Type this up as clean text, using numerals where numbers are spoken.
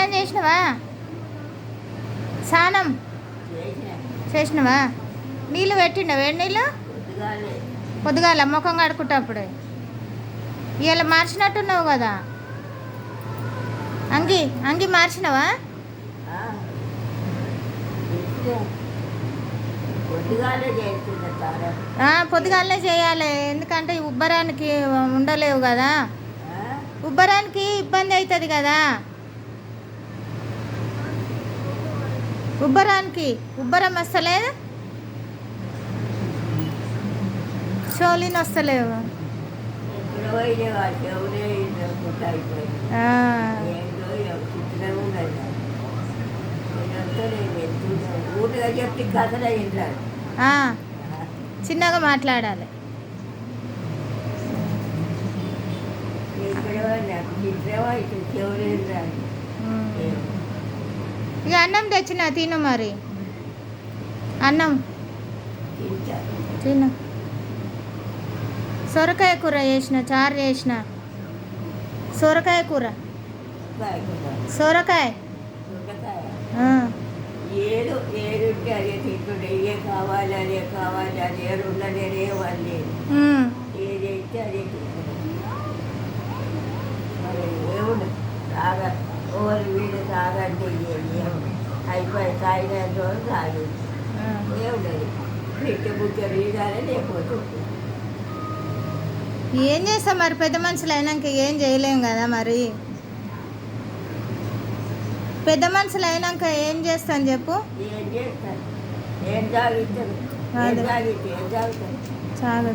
స్నానం చేసినవా? స్నానం చేసినవా? నీళ్ళు పెట్టిండ? వేడి నీళ్ళు పొద్దుగాల ముఖం కడుకుంటప్పుడే. ఇవాళ మార్చినట్టున్నావు కదా అంగి? అంగి మార్చినవా? పొద్దుగాలనే చేయాలి, ఎందుకంటే ఉబ్బరానికి ఉండలేవు కదా, ఉబ్బరానికి ఇబ్బంది అవుతుంది కదా. ఉబ్బరం వస్తలేదు, చోలీని వస్తలేవు. చిన్నగా మాట్లాడాలి. ఇక అన్నం తెచ్చిన తిను, మరి అన్నం తిను. సొరకాయ కూర చేసిన, చారు చేసిన. సొరకాయ కూర, సొరకాయ. ఏదో ఏడుంటే అదే తింటుండే, ఏ కావాలి అదే కావాలి, అదే ఉండనే వాళ్ళు ఏదైతే అదే మరి ఏముండు తాగా ఓవర్ వీడు తాగంటే అయిపోయి తాగినంత వరకు తాగి ఏముండదు. పెట్టే బుక్కలు ఇదానే లేకపోతుంది. ఏం చేస్తాం మరి, పెద్ద మనుషులు అయినాక ఏం చేయలేం కదా. మరి పెద్ద మనుషులు అయినాక ఏం చేస్తాను చెప్పు? ఏం చేస్తాను? ఏం తాగిస్తారు? ఏం తాగితే ఏం తాగుతాను? చాలు.